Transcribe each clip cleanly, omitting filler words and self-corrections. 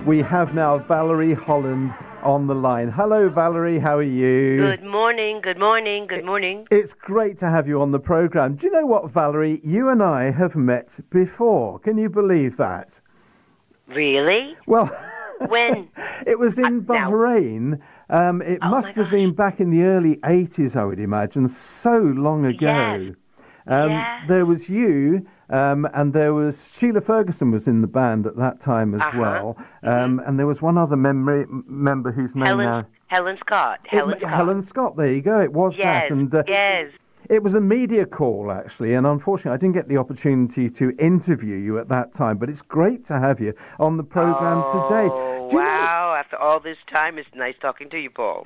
We have now Valerie Holland on the line. Hello, Valerie. How are you? Good morning. Good morning. Good morning. It's great to have you on the program. Do you know what, Valerie? You and I have met before. Can you believe that? Really? Well, when? It was in Bahrain. It must have been back in the early 80s, I would imagine, so long ago. Yes. There was you, and there was Sheila Ferguson was in the band at that time as well. And there was one other member whose name now... Helen Scott. Helen Scott, there you go. It was that. And, yes. It was a media call, actually, and unfortunately I didn't get the opportunity to interview you at that time, but it's great to have you on the program today. Wow, after all this time, it's nice talking to you, Paul.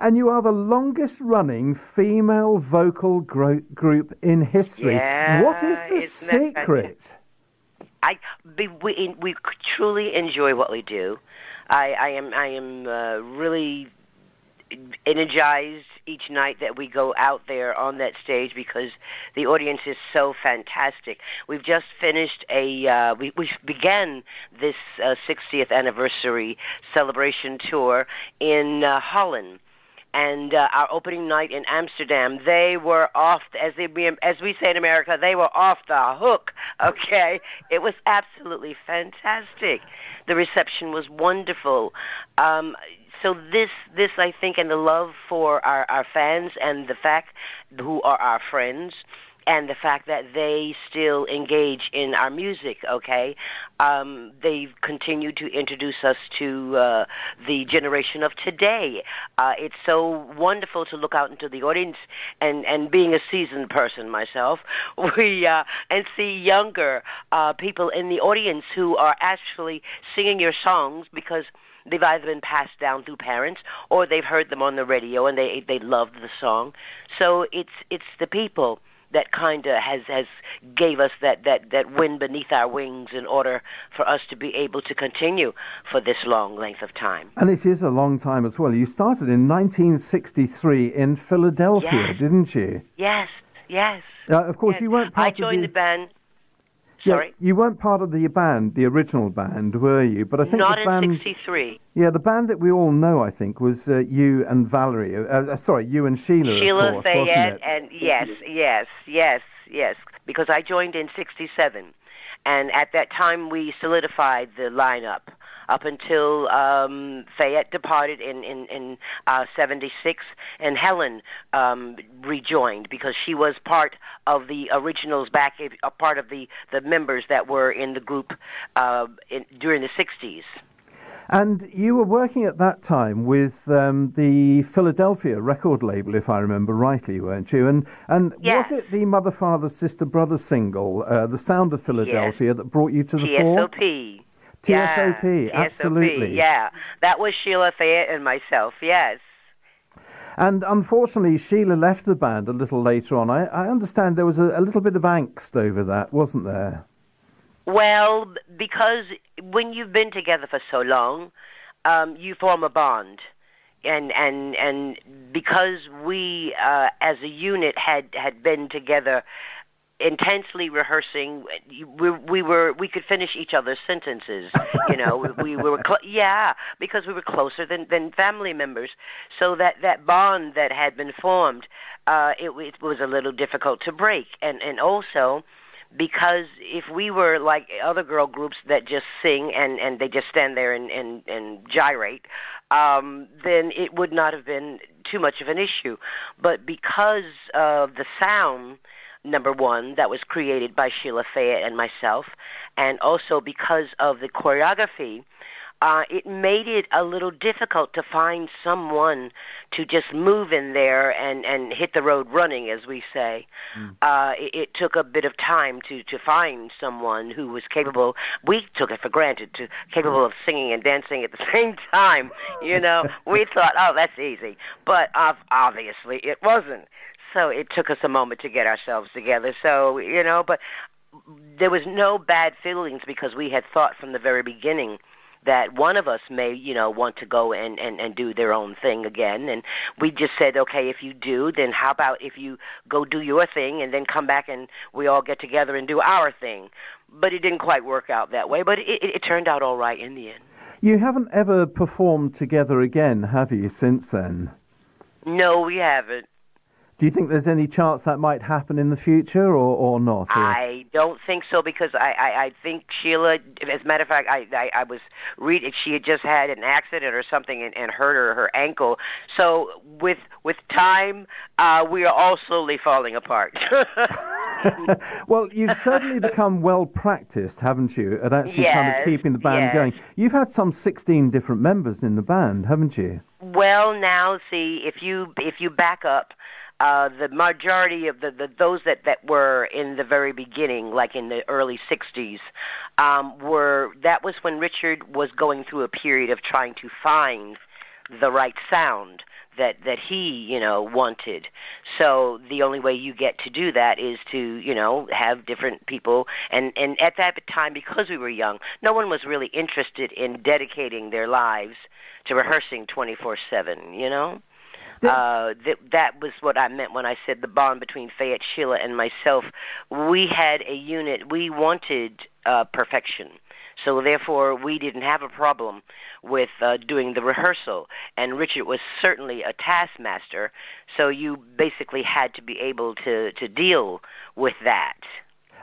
And you are the longest-running female vocal group in history. Yeah, what is the secret? We truly enjoy what we do. I am really energized each night that we go out there on that stage because the audience is so fantastic. We've just finished we began this 60th anniversary celebration tour in Holland. And our opening night in Amsterdam, they were off, as we say in America, they were off the hook, okay? It was absolutely fantastic. The reception was wonderful. So this, I think, and the love for our fans and the fact who are our friends and the fact that they still engage in our music, okay? They've continued to introduce us to the generation of today. It's so wonderful to look out into the audience and being a seasoned person myself, and see younger people in the audience who are actually singing your songs because they've either been passed down through parents or they've heard them on the radio and they loved the song. So it's the people that kind of has gave us that wind beneath our wings in order for us to be able to continue for this long length of time. And it is a long time as well. You started in 1963 in Philadelphia, didn't you? Yes. Of course, you weren't part I joined the band. Sorry? Yeah, you weren't part of the band, the original band, were you? But I think not the band, in '63. Yeah, the band that we all know, I think, was you and Valerie. You and Sheila, Sheila of course, Fayette, wasn't it? and yes. Because I joined in '67, and at that time we solidified the lineup. Up until Fayette departed in '76, and Helen rejoined because she was part of the originals back, a part of the members that were in the group during the '60s. And you were working at that time with the Philadelphia record label, if I remember rightly, weren't you? And was it the Mother, Father, Sister, Brother single, The Sound of Philadelphia, that brought you to the fore? TSOP, absolutely. Yeah, that was Sheila Fayette and myself, yes. And unfortunately, Sheila left the band a little later on. I understand there was a little bit of angst over that, wasn't there? Well, because when you've been together for so long, you form a bond. And because we, as a unit, had been together intensely rehearsing, we could finish each other's sentences. You know, we were because we were closer than family members. So that bond that had been formed, it was a little difficult to break, and also because if we were like other girl groups that just sing and they just stand there and gyrate, then it would not have been too much of an issue. But because of the sound, number one, that was created by Sheila Fayette and myself, and also because of the choreography, it made it a little difficult to find someone to just move in there and hit the road running, as we say. It took a bit of time to find someone who was capable. We took it for granted, capable of singing and dancing at the same time. You know, we thought, oh, that's easy. But obviously it wasn't. So it took us a moment to get ourselves together. So, you know, but there was no bad feelings because we had thought from the very beginning that one of us may, want to go and do their own thing again. And we just said, okay, if you do, then how about if you go do your thing and then come back and we all get together and do our thing. But it didn't quite work out that way, but it turned out all right in the end. You haven't ever performed together again, have you, since then? No, we haven't. Do you think there's any chance that might happen in the future or not? Or? I don't think so, because I think Sheila, as a matter of fact, I was reading, she had just had an accident or something and hurt her ankle. So with time, we are all slowly falling apart. Well, you've certainly become well practiced, haven't you, at actually kind of keeping the band going. You've had some 16 different members in the band, haven't you? Well, now, see, if you back up, the majority of those that were in the very beginning, like in the early 60s, that was when Richard was going through a period of trying to find the right sound that he, wanted. So the only way you get to do that is to, have different people. And at that time, because we were young, no one was really interested in dedicating their lives to rehearsing 24/7, That was what I meant when I said the bond between Fayette, Sheila, and myself. We had a unit. We wanted perfection. So therefore, we didn't have a problem with doing the rehearsal. And Richard was certainly a taskmaster, so you basically had to be able to deal with that.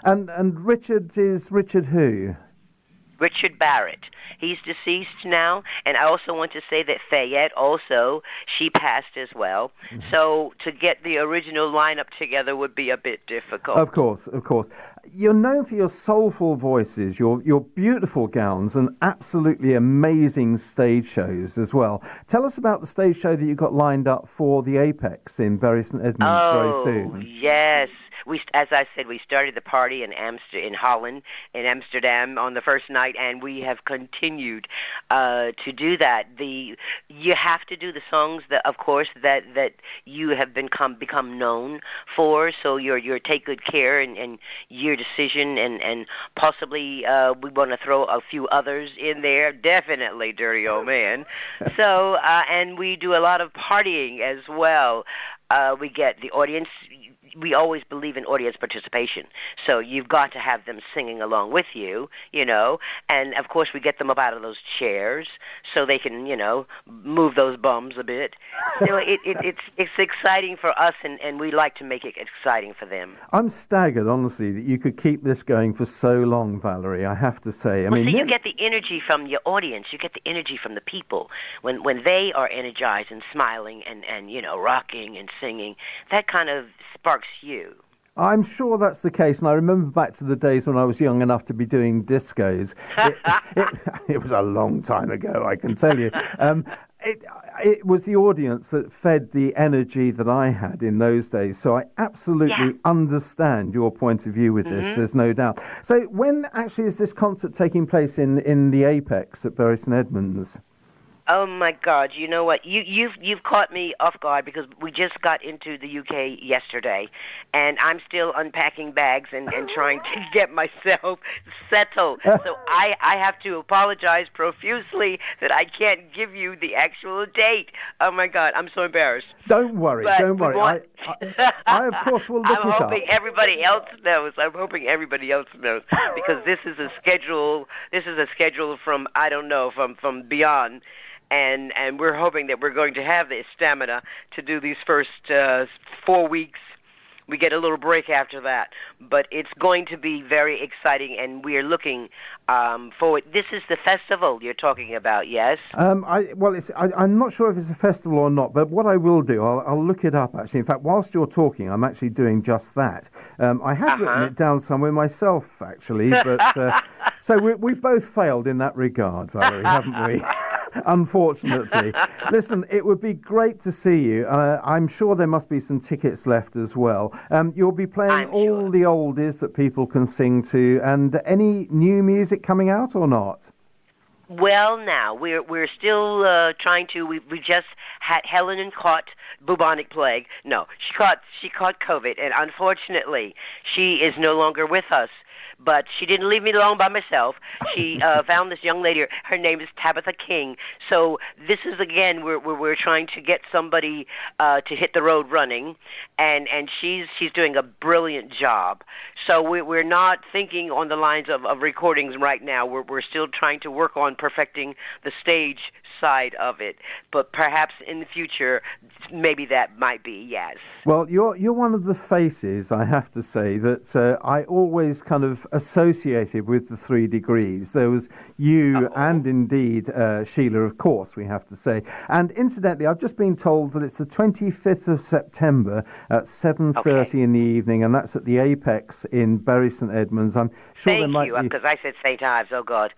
And Richard is Richard who? Richard Barrett. He's deceased now, and I also want to say that Fayette also, she passed as well. Mm-hmm. So to get the original lineup together would be a bit difficult. Of course. You're known for your soulful voices, your beautiful gowns, and absolutely amazing stage shows as well. Tell us about the stage show that you got lined up for the Apex in Bury St Edmunds very soon. Oh, yes. As I said, we started the party in Holland, in Amsterdam, on the first night, and we have continued to do that. You have to do the songs that, of course, that you have become known for. So your Take Good Care and Your Decision, and possibly we want to throw a few others in there. Definitely Dirty Old Man. So and we do a lot of partying as well. We get the audience. We always believe in audience participation. So you've got to have them singing along with you, and of course we get them up out of those chairs so they can, move those bums a bit. It's exciting for us, and we like to make it exciting for them. I'm staggered, honestly, that you could keep this going for so long, Valerie, I have to say. You get the energy from your audience. You get the energy from the people. When they are energized and smiling and rocking and singing, that kind of sparks you. I'm sure that's the case, and I remember back to the days when I was young enough to be doing discos. It was a long time ago, I can tell you. It was the audience that fed the energy that I had in those days, so I absolutely understand your point of view with this, there's no doubt. So when actually is this concert taking place in the Apex at Bury St Edmunds? Oh my God! You know what? You've caught me off guard, because we just got into the UK yesterday, and I'm still unpacking bags and trying to get myself settled. So I have to apologize profusely that I can't give you the actual date. Oh my God! I'm so embarrassed. Don't worry. I of course will look it up. I'm hoping everybody else knows. Because this is a schedule. This is a schedule from from beyond. And we're hoping that we're going to have the stamina to do these first 4 weeks. We get a little break after that. But it's going to be very exciting, and we are looking forward. This is the festival you're talking about, yes? I'm not sure if it's a festival or not, but what I will do, I'll look it up, actually. In fact, whilst you're talking, I'm actually doing just that. I have written it down somewhere myself, actually. But so we both failed in that regard, Valerie, haven't we? Unfortunately. Listen, it would be great to see you. I'm sure there must be some tickets left as well. You'll be playing all the oldies that people can sing to, and any new music coming out or not? Well, now we're still trying to. We just had Helen caught bubonic plague. No, she caught COVID, and unfortunately, she is no longer with us. but she didn't leave me long by myself. She found this young lady. Her name is Tabitha King. So this is, again, we're trying to get somebody to hit the road running, and she's doing a brilliant job. So we're not thinking on the lines of recordings right now. We're still trying to work on perfecting the stage side of it. But perhaps in the future, maybe that might be, yes. Well, you're one of the faces, I have to say, that I always kind of associated with the 3 Degrees. There was you and indeed Sheila, of course, we have to say. And incidentally, I've just been told that it's the 25th of September at 7:30 in the evening, and that's at the Apex in Bury St Edmunds. I'm sure there might be... Thank you, because I said St. Ives, oh God.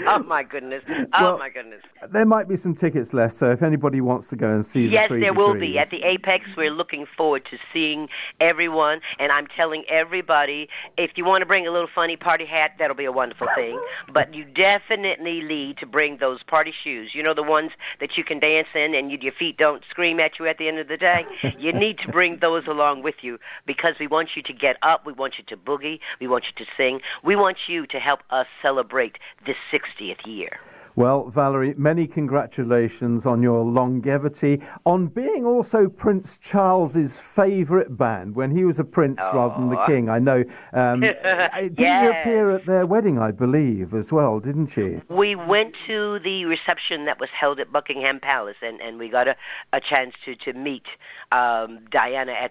Oh my goodness. Well, my goodness. There might be some tickets left, so if anybody wants to go and see the 3 Degrees... Yes, there will be. At the Apex, we're looking forward to seeing everyone, and I'm telling everybody, if you want to bring a little funny party hat, that'll be a wonderful thing, but you definitely need to bring those party shoes. You know, the ones that you can dance in and your feet don't scream at you at the end of the day? You need to bring those along with you, because we want you to get up, we want you to boogie, we want you to sing, we want you to help us celebrate this 60th year. Well, Valerie, many congratulations on your longevity, on being also Prince Charles's favourite band when he was a prince rather than the king. I know. Didn't you appear at their wedding, I believe, as well, didn't you? We went to the reception that was held at Buckingham Palace, and we got a chance to meet Diana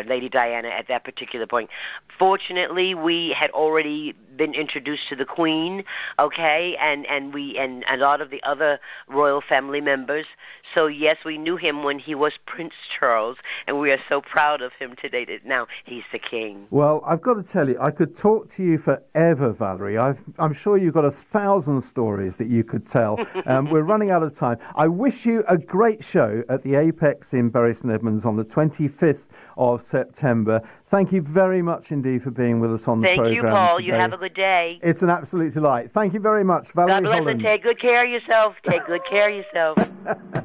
Lady Diana at that particular point. Fortunately, we had already been introduced to the Queen, okay, and a lot of the other royal family members. So yes, we knew him when he was Prince Charles, and we are so proud of him today that now he's the king. Well, I've got to tell you, I could talk to you forever, Valerie. I'm sure you've got 1,000 stories that you could tell. We're running out of time. I wish you a great show at the Apex in Bury St Edmunds on the 25th of September. Thank you very much indeed for being with us on the programme. Thank you, Paul. Today. You have a good day. It's an absolute delight. Thank you very much, Valerie God bless Holiday. and take good care of yourself. Take good care of yourself.